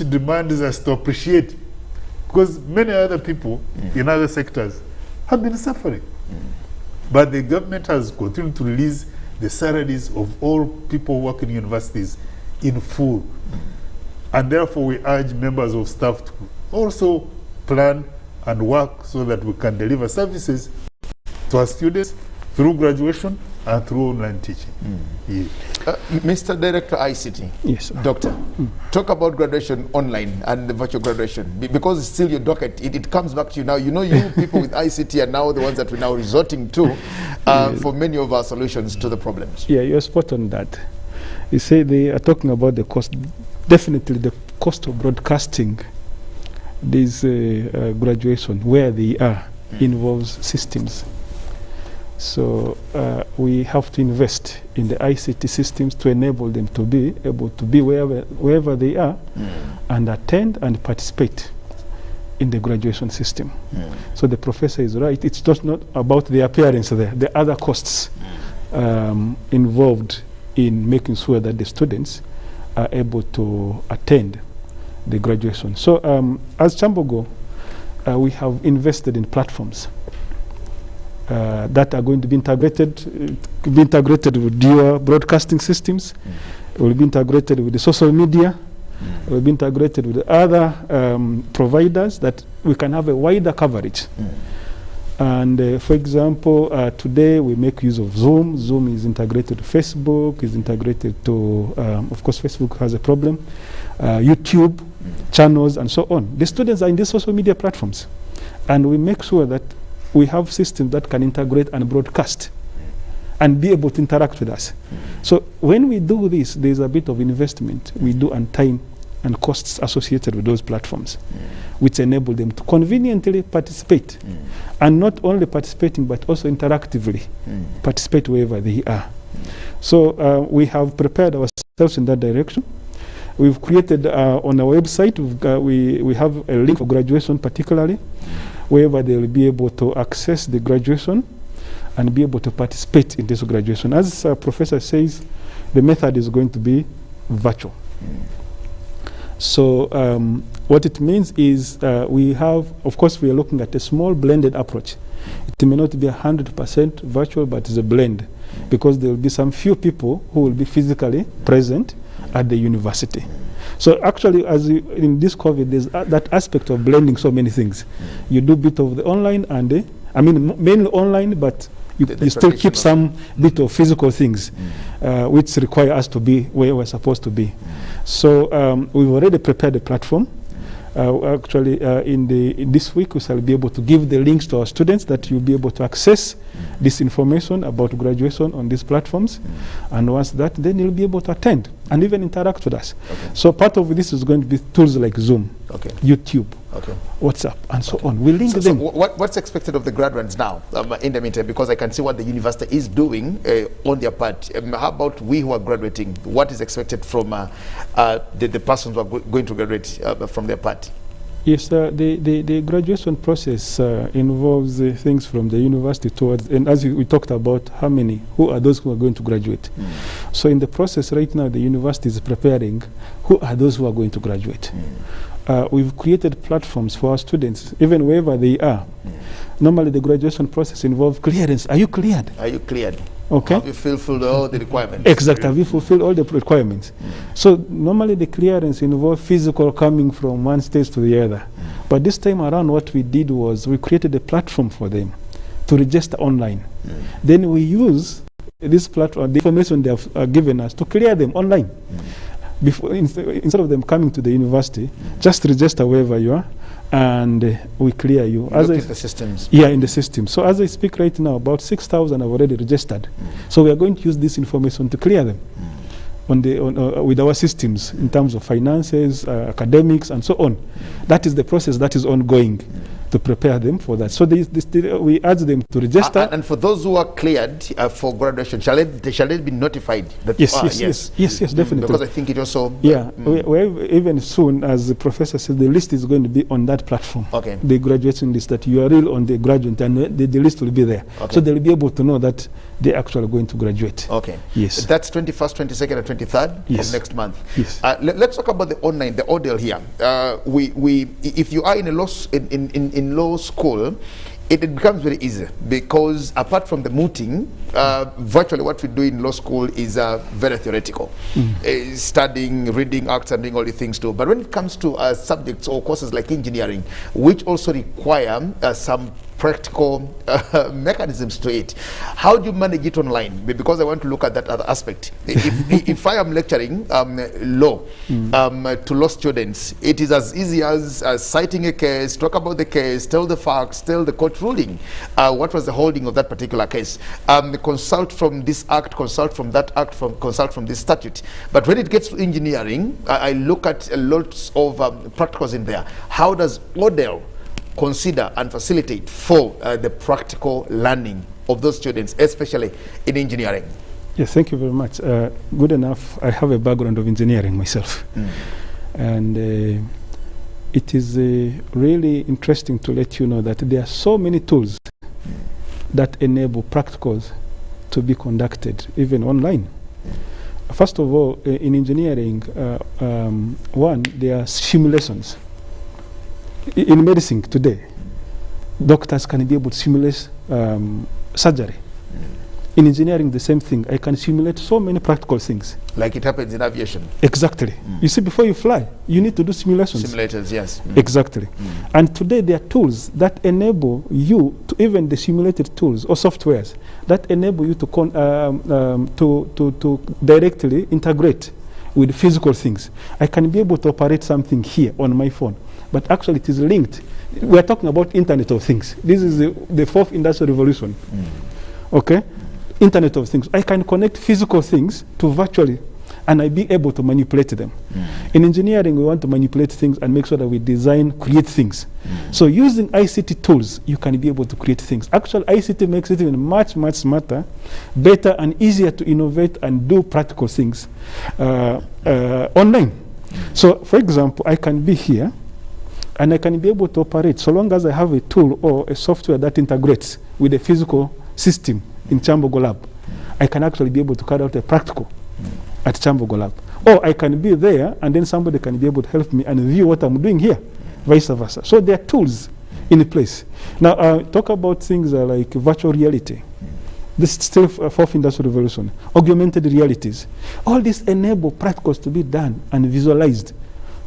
[SPEAKER 2] demands us to appreciate, because many other people in other sectors have been suffering. But the government has continued to release the salaries of all people working in universities in full. And therefore we urge members of staff to also plan and work so that we can deliver services to our students through graduation and through online teaching.
[SPEAKER 1] Mr. Director ICT,
[SPEAKER 3] yes,
[SPEAKER 1] Doctor, talk about graduation online and the virtual graduation, because it's still your docket. It comes back to you now. You know, you people with ICT are now the ones that we're now resorting to for many of our solutions to the problems.
[SPEAKER 3] Yeah, you're spot on that. You say they are talking about the cost. Definitely the cost of broadcasting this graduation, where they are, involves systems. So we have to invest in the ICT systems to enable them to be able to be wherever they are and attend and participate in the graduation system. So the professor is right. It's just not about the appearance there. There are other costs involved in making sure that the students are able to attend the graduation. So as Chambogo, we have invested in platforms that are going to be integrated with your broadcasting systems, will be integrated with the social media, will be integrated with the other providers, that we can have a wider coverage. And for example, today we make use of Zoom. Zoom is integrated to Facebook, is integrated to, of course, Facebook has a problem, YouTube channels and so on. The students are in these social media platforms, and we make sure that we have systems that can integrate and broadcast and be able to interact with us. So when we do this, there's a bit of investment we do and time and costs associated with those platforms, which enable them to conveniently participate, and not only participating but also interactively participate wherever they are. So we have prepared ourselves in that direction. We've created on our website, we have a link for graduation particularly, wherever they will be able to access the graduation and be able to participate in this graduation. As Professor says, the method is going to be virtual. So what it means is we have, of course, we are looking at a small blended approach. It may not be 100% virtual, but it's a blend, because there will be some few people who will be physically present at the university. So actually, as in this COVID, there's that aspect of blending so many things. You do a bit of the online and mainly online, but you still keep some bit of physical things, which require us to be where we're supposed to be. So we've already prepared a platform Actually, in this week, we shall be able to give the links to our students that you'll be able to access this information about graduation on these platforms. And once that, then you'll be able to attend and even interact with us.
[SPEAKER 1] Okay.
[SPEAKER 3] So part of this is going to be tools like Zoom,
[SPEAKER 1] Okay.
[SPEAKER 3] YouTube,
[SPEAKER 1] Okay.
[SPEAKER 3] WhatsApp, and so on. We link
[SPEAKER 1] So
[SPEAKER 3] them.
[SPEAKER 1] what's expected of the graduates now in the meantime? Because I can see what the university is doing on their part. How about we who are graduating? What is expected from the persons who are going to graduate from their part?
[SPEAKER 3] Yes, the graduation process involves things from the university towards, and as we talked about, who are those who are going to graduate. So in the process right now, the university is preparing who are those who are going to graduate. We've created platforms for our students, even wherever they are. Normally the graduation process involves clearance. Are you cleared?
[SPEAKER 1] Are you cleared?
[SPEAKER 3] Okay.
[SPEAKER 1] Have you fulfilled all the requirements?
[SPEAKER 3] Exactly. Have you fulfilled all the requirements? So normally the clearance involves physical coming from one stage to the other. But this time around, what we did was we created a platform for them to register online. Then we use this platform, the information they have given us, to clear them online. Before, instead of them coming to the university, just register wherever you are, and we clear you.
[SPEAKER 1] Look at the systems.
[SPEAKER 3] Yeah, in the system. So as I speak right now, about 6,000 have already registered. So we are going to use this information to clear them with our systems in terms of finances, academics, and so on. That is the process that is ongoing to prepare them for that. So we urge them to register.
[SPEAKER 1] And for those who are cleared for graduation, shall they be notified? That
[SPEAKER 3] Yes, definitely.
[SPEAKER 1] Because I think it also...
[SPEAKER 3] we even soon, as the professor said, the list is going to be on that platform.
[SPEAKER 1] Okay.
[SPEAKER 3] The graduation list, that you are real on the graduate, and the list will be there.
[SPEAKER 1] Okay.
[SPEAKER 3] So they'll be able to know that they're actually going to graduate.
[SPEAKER 1] Okay.
[SPEAKER 3] Yes.
[SPEAKER 1] That's 21st, 22nd, and 23rd of next month.
[SPEAKER 3] Yes.
[SPEAKER 1] Let's talk about the online, the ordeal here. If you are in a law school, it becomes very easy, because apart from the mooting, virtually what we do in law school is very theoretical. Studying, reading, acts, and doing all the things too. But when it comes to subjects or courses like engineering, which also require some practical mechanisms to it, how do you manage it online? Because I want to look at that other aspect. If I am lecturing law to law students, it is as easy as citing a case, talk about the case, tell the facts, tell the court ruling, what was the holding of that particular case, consult from this act, consult from that act, consult from this statute. But when it gets to engineering, I look at lots of practicals in there. How does ODEL consider and facilitate for the practical learning of those students, especially in engineering?
[SPEAKER 3] Yes, thank you very much. Good enough. I have a background of engineering myself. And it is really interesting to let you know that there are so many tools that enable practicals to be conducted, even online. First of all, in engineering, there are simulations. In medicine today, doctors can be able to simulate surgery. In engineering, the same thing. I can simulate so many practical things.
[SPEAKER 1] Like it happens in aviation.
[SPEAKER 3] Exactly. You see, before you fly, you need to do simulations.
[SPEAKER 1] Simulators, yes.
[SPEAKER 3] Exactly. And today there are tools that enable you to, even the simulated tools or softwares that enable you to directly integrate with physical things. I can be able to operate something here on my phone, but actually it is linked. We are talking about Internet of Things. This is the fourth industrial revolution. Okay? Internet of Things. I can connect physical things to virtually, and I be able to manipulate them. In engineering, we want to manipulate things and make sure that we design, create things. So using ICT tools, you can be able to create things. Actually, ICT makes it even much, much smarter, better, and easier to innovate and do practical things online. So, for example, I can be here, and I can be able to operate so long as I have a tool or a software that integrates with a physical system in Chambogo Lab. I can actually be able to carry out a practical at Chambogo Lab. Or I can be there, and then somebody can be able to help me and view what I'm doing here, vice versa. So there are tools in place. Now, talk about things like virtual reality. This is still a fourth industrial revolution. Augmented realities. All this enable practicals to be done and visualized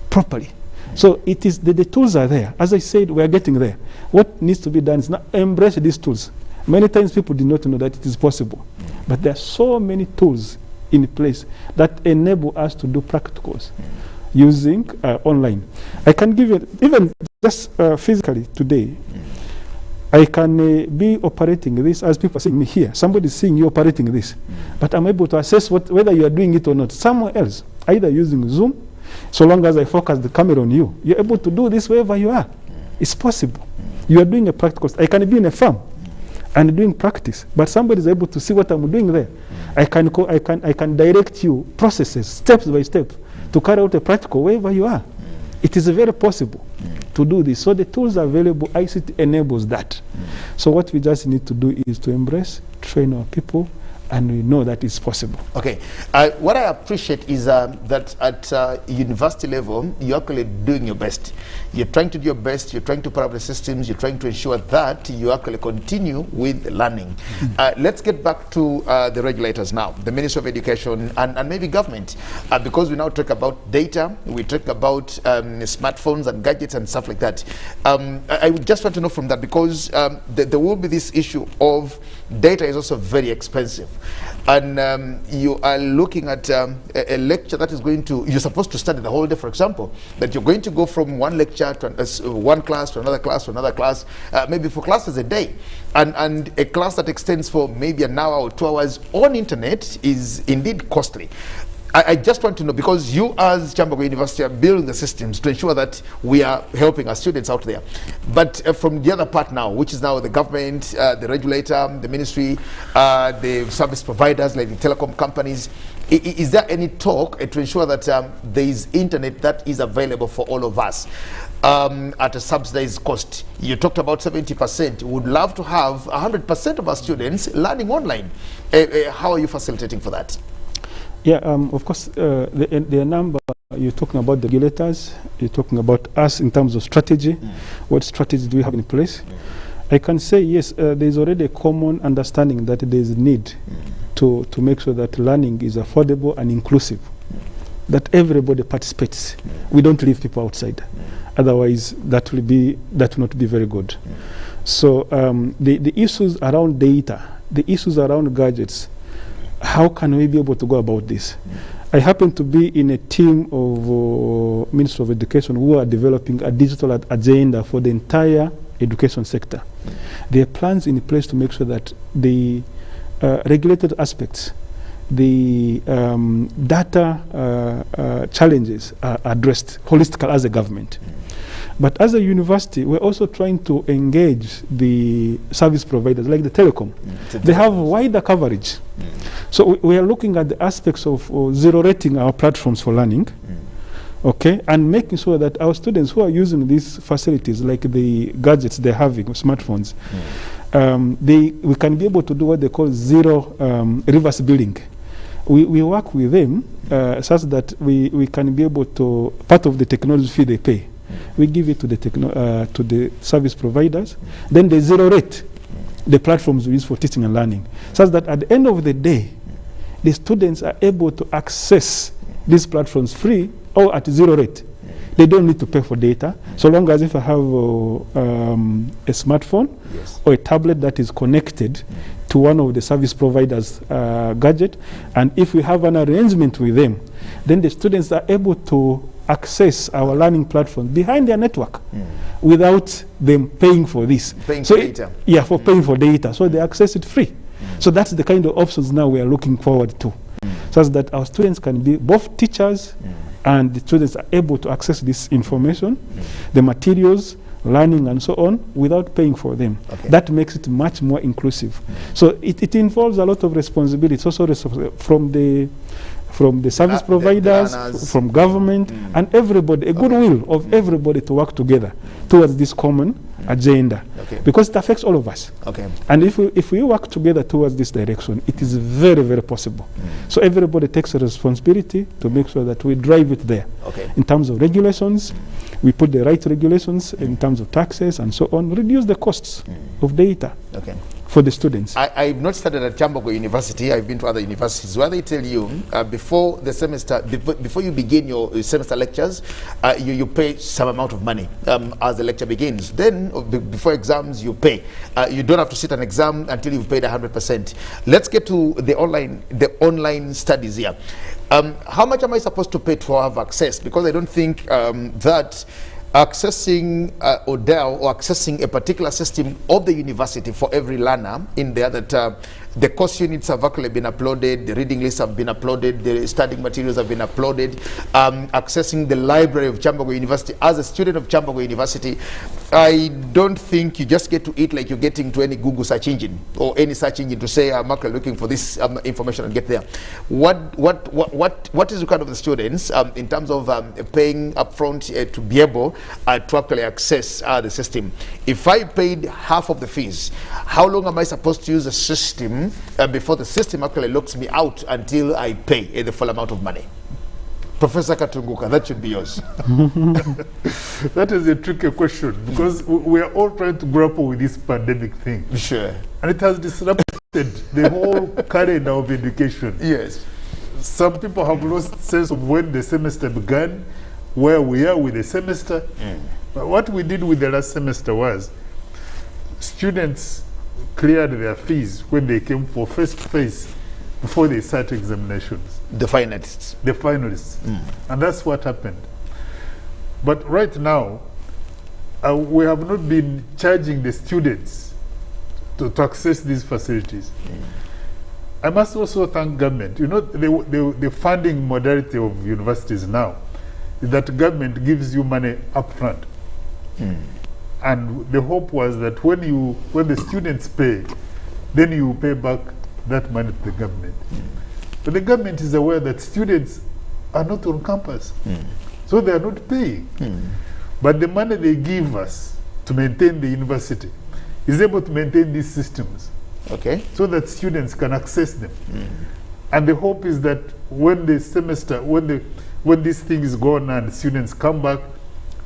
[SPEAKER 3] properly. So it is the tools are there. As I said, we are getting there. What needs to be done is now embrace these tools. Many times people do not know that it is possible. But there are so many tools in place that enable us to do practicals using online. I can give you, even just physically today, I can be operating this as people are seeing me here. Somebody is seeing you operating this. But I'm able to assess whether you are doing it or not somewhere else, either using Zoom. So long as I focus the camera on you, you're able to do this wherever you are. It's possible. You are doing a practical. I can be in a farm and doing practice, but somebody is able to see what I'm doing there. I can direct you processes, steps by step, to carry out a practical wherever you are. It is very possible to do this. So the tools are available. ICT enables that. So what we just need to do is to embrace, train our people, and we know that it's possible.
[SPEAKER 1] Okay. What I appreciate is that at university level, you're actually doing your best. You're trying to do your best. You're trying to put up the systems. You're trying to ensure that you actually continue with learning. Let's get back to the regulators now, the Ministry of Education and maybe government, because we now talk about data. We talk about smartphones and gadgets and stuff like that. I would just want to know from that, because there will be this issue of data is also very expensive. And you are looking at a lecture that is going to, you're supposed to study the whole day, for example, that you're going to go from one lecture to one class to another class to another class, maybe 4 classes a day. And a class that extends for maybe an hour or 2 hours on internet is indeed costly. I just want to know, because you as Chamberlain University are building the systems to ensure that we are helping our students out there. But from the other part now, which is now the government, the regulator, the ministry, the service providers like the telecom companies, is there any talk to ensure that there is internet that is available for all of us at a subsidized cost? You talked about 70%. We would love to have 100% of our students learning online. How are you facilitating for that?
[SPEAKER 3] Yeah, of course, the number, you're talking about the regulators, you're talking about us in terms of strategy. What strategy do we have in place? I can say, yes, there's already a common understanding that there's a need to make sure that learning is affordable and inclusive, that everybody participates. We don't leave people outside. Otherwise, that will not be very good. So the issues around data, the issues around gadgets, how can we be able to go about this? I happen to be in a team of Ministry of Education who are developing a digital agenda for the entire education sector. There are plans in place to make sure that the regulated aspects, the data challenges are addressed holistically as a government. But as a university, we're also trying to engage the service providers like the telecom. They have wider coverage. So we are looking at the aspects of zero rating our platforms for learning, okay, and making sure that our students who are using these facilities, like the gadgets they're having, smartphones, we can be able to do what they call zero reverse billing. We work with them such that we can be able to, part of the technology fee they pay, we give it to the service providers. Then the zero rate, the platforms we use for teaching and learning, such that at the end of the day, the students are able to access these platforms free or at zero rate. They don't need to pay for data, so long as if I have a smartphone or a tablet that is connected to one of the service providers' gadget, and if we have an arrangement with them, then the students are able to access our learning platform behind their network without them paying for this.
[SPEAKER 1] Paying for data.
[SPEAKER 3] Yeah, for paying for data. So they access it free. So that's the kind of options now we are looking forward to, so that our students can be both teachers and the students are able to access this information, the materials, learning and so on, without paying for them. That makes it much more inclusive. So it involves a lot of responsibility. It's also from the service providers, from government, and everybody, a goodwill of everybody to work together towards this common agenda, because it affects all of us. And if we work together towards this direction, it is very, very possible. So everybody takes a responsibility to make sure that we drive it there. In terms of regulations, we put the right regulations in terms of taxes and so on, reduce the costs of data for the students.
[SPEAKER 1] I've not studied at Chambogo University. I've been to other universities where they tell you before the semester, before you begin your semester lectures, you pay some amount of money as the lecture begins. Then before exams, you pay. You don't have to sit an exam until you've paid 100%. Let's get to the online studies here. How much am I supposed to pay to have access? Because I don't think that accessing ODEL or accessing a particular system of the university for every learner in there, that the course units have actually been uploaded, the reading lists have been uploaded, the studying materials have been uploaded, accessing the library of Chambogo University. As a student of Chambogo University, I don't think you just get to it like you're getting to any Google search engine or any search engine to say, I'm actually looking for this information and get there. What is required of the students in terms of paying upfront to be able to actually access the system? If I paid half of the fees, how long am I supposed to use the system before the system actually locks me out until I pay the full amount of money? Professor Katunguka, that should be yours.
[SPEAKER 2] That is a tricky question because we are all trying to grapple with this pandemic thing.
[SPEAKER 1] Sure.
[SPEAKER 2] And it has disrupted the whole calendar of education.
[SPEAKER 1] Yes.
[SPEAKER 2] Some people have lost sense of when the semester began, where we are with the semester. But what we did with the last semester was students cleared their fees when they came for first phase before they start examinations.
[SPEAKER 1] The finalists.
[SPEAKER 2] The finalists. And that's what happened. But right now, we have not been charging the students to access these facilities. I must also thank government. You know, the funding modality of universities now is that government gives you money up front. And the hope was that when the students pay, then you pay back that money to the government. But the government is aware that students are not on campus, so they are not paying. But the money they give us to maintain the university is able to maintain these systems,
[SPEAKER 1] okay,
[SPEAKER 2] so that students can access them. And the hope is that when the semester, when this thing is gone and students come back,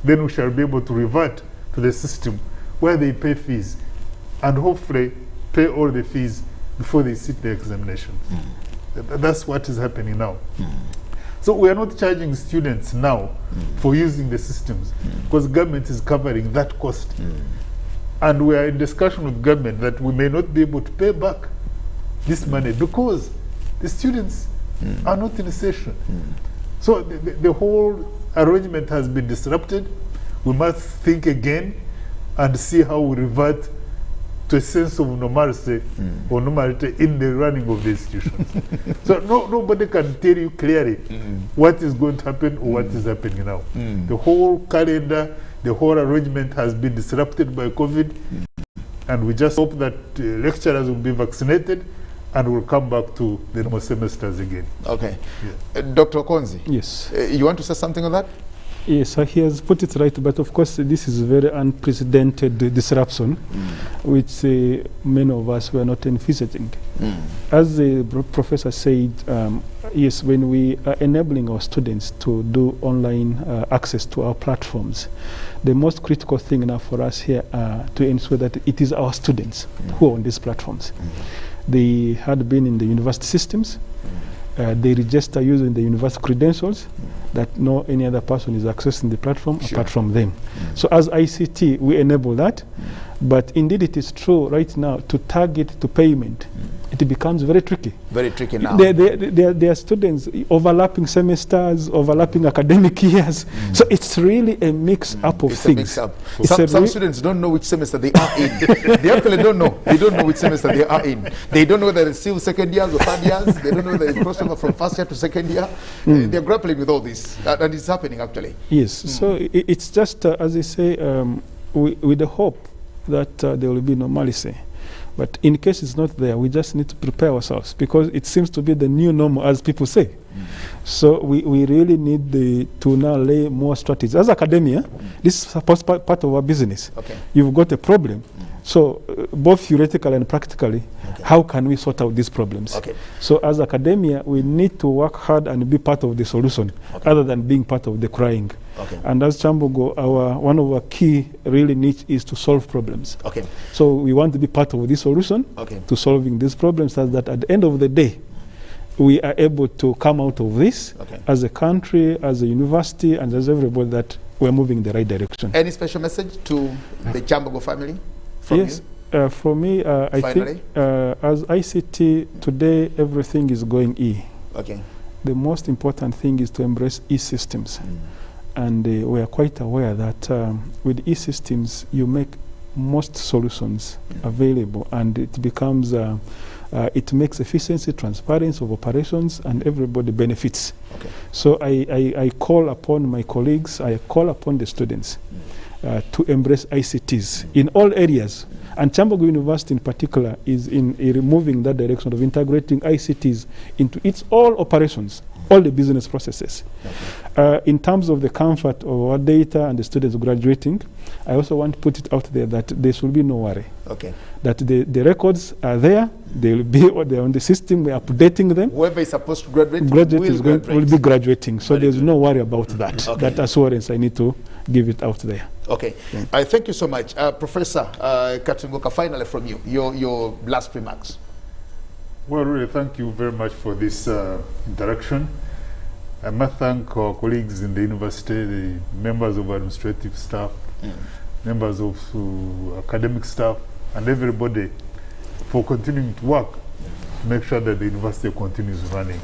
[SPEAKER 2] then we shall be able to revert to the system where they pay fees and hopefully pay all the fees before they sit the examination. That's what is happening now. So we are not charging students now for using the systems because government is covering that cost. And we are in discussion with government that we may not be able to pay back this money because the students are not in session. So the whole arrangement has been disrupted. We must think again and see how we revert to a sense of normalcy or normality in the running of the institutions. So nobody can tell you clearly what is going to happen or what is happening now. The whole calendar, the whole arrangement has been disrupted by COVID, and we just hope that lecturers will be vaccinated and will come back to the normal semesters again.
[SPEAKER 1] Okay. Yeah. Dr. Okonzi,
[SPEAKER 3] yes.
[SPEAKER 1] You want to say something on that?
[SPEAKER 3] Yes, he has put it right, but of course this is a very unprecedented disruption, which many of us were not envisaging. As the professor said, yes, when we are enabling our students to do online access to our platforms, the most critical thing now for us here to ensure that it is our students who are on these platforms. They had been in the university systems. They register using the university credentials that no any other person is accessing the platform apart from them. So as ICT, we enable that. But indeed, it is true right now to target to payment. It becomes very tricky. Very tricky now. There are students overlapping semesters, overlapping academic years. So it's really a mix-up of things.
[SPEAKER 1] A mix up. Some students don't know which semester they are in. They actually don't know. They don't know which semester they are in. They don't know whether it's still second years or third years. They don't know whether it's crossover from first year to second year. They're grappling with all this. And it's happening actually.
[SPEAKER 3] Yes. So it's just, as I say, with the hope that there will be normalcy. But in case it's not there, we just need to prepare ourselves because it seems to be the new normal, as people say. So we really need to now lay more strategies. As academia, this is supposed part of our business.
[SPEAKER 1] Okay.
[SPEAKER 3] You've got a problem. So both theoretically and practically, how can we sort out these problems? So as academia, we need to work hard and be part of the solution other than being part of the crying. And as Chambogo, one of our key really niche is to solve problems. So we want to be part of the solution to solving these problems, so that at the end of the day, we are able to come out of this as a country, as a university, and as everybody, that we're moving in the right direction.
[SPEAKER 1] Any special message to the Chambogo family from you?
[SPEAKER 3] For me, I think as ICT today, everything is going E. The most important thing is to embrace E-systems. And we are quite aware that with E-systems, you make most solutions available, and it becomes it makes efficiency, transparency of operations, and everybody benefits. So I call upon my colleagues, I call upon the students to embrace ICTs in all areas. And Chambogo University in particular is in moving that direction of integrating ICTs into its all operations, all the business processes. In terms of the comfort of our data and the students graduating, I also want to put it out there that there should be no worry. That the records are there, they will be on the system, we're updating them.
[SPEAKER 1] Whoever is supposed to graduate
[SPEAKER 3] will be graduating. So there's no worry about that. That assurance I need to give it out there.
[SPEAKER 1] Thank you so much. Professor Katunguka, finally from you, your last remarks.
[SPEAKER 2] Well, really, thank you very much for this interaction. I must thank our colleagues in the university, the members of administrative staff, members of academic staff, and everybody for continuing to work to make sure that the university continues running.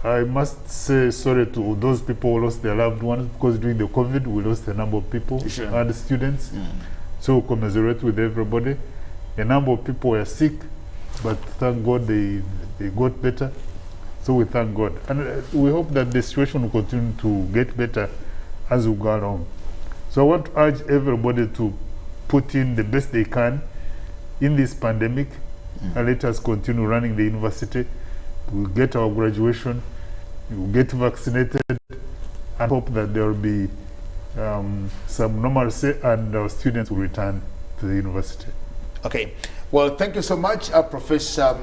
[SPEAKER 2] I must say sorry to those people who lost their loved ones, because during the COVID, we lost a number of people and students. So commiserate with everybody. A number of people were sick, but thank God they got better. So we thank God. And we hope that the situation will continue to get better as we go along. So I want to urge everybody to put in the best they can in this pandemic, and let us continue running the university. We'll get our graduation, we'll get vaccinated, and hope that there will be some normalcy and our students will return to the university.
[SPEAKER 1] Well, thank you so much, Professor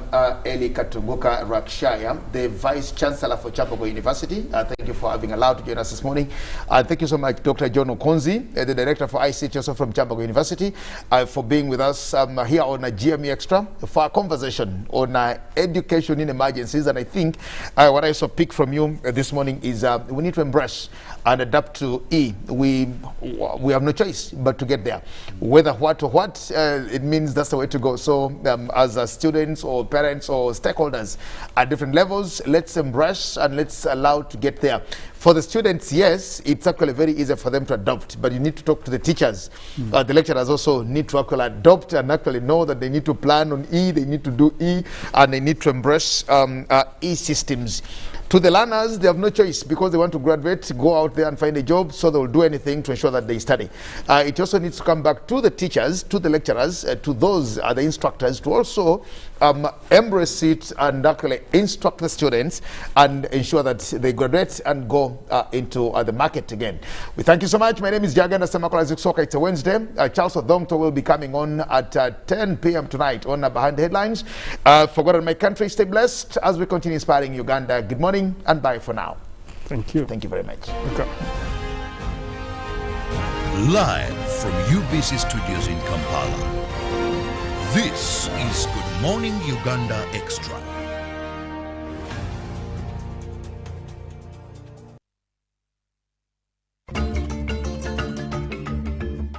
[SPEAKER 1] Eli Katunguka Rakshaya, the Vice Chancellor for Chambogo University. Thank you for having allowed to join us this morning. Thank you so much, Dr. John Okonzi, the Director for ICT, also from Chambogo University, for being with us here on a GME Extra for a conversation on education in emergencies. And I think what I also pick from you this morning is we need to embrace and adapt to E. We have no choice but to get there. Whether what or what, it means that's the way to go. So as students or parents or stakeholders at different levels, let's embrace and let's allow to get there. For the students, yes, it's actually very easy for them to adopt, but you need to talk to the teachers. The lecturers also need to actually adopt and actually know that they need to plan on E, they need to do E, and they need to embrace E systems. To the learners, they have no choice because they want to graduate, go out there and find a job, so they will do anything to ensure that they study. It also needs to come back to the teachers, to the lecturers, to those the instructors, to also embrace it and actually instruct the students and ensure that they graduate and go into the market again. We thank you so much. My name is Jagana Samakola Ziksoka. It's a Wednesday. Charles Odongto will be coming on at 10 p.m. tonight on Behind the Headlines. For God and my country, stay blessed as we continue inspiring Uganda. Good morning and bye for now.
[SPEAKER 3] Thank you.
[SPEAKER 1] Thank you very much.
[SPEAKER 3] Okay.
[SPEAKER 4] Live from UBC Studios in Kampala. This is Good Morning Uganda Extra.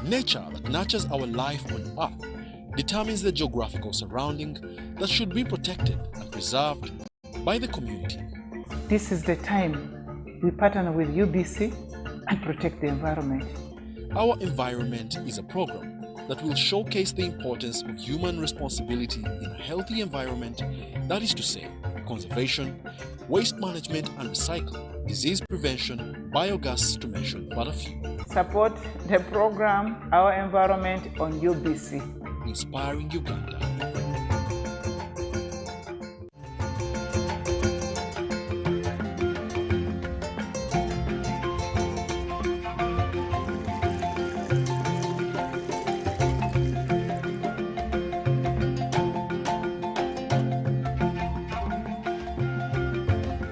[SPEAKER 8] Nature that nurtures our life on Earth determines the geographical surrounding that should be protected and preserved by the community.
[SPEAKER 9] This is the time we partner with UBC and protect the environment.
[SPEAKER 8] Our Environment is a program that will showcase the importance of human responsibility in a healthy environment, that is to say, conservation, waste management and recycling, disease prevention, biogas to mention but a few.
[SPEAKER 9] Support the program Our Environment on UBC.
[SPEAKER 8] Inspiring Uganda.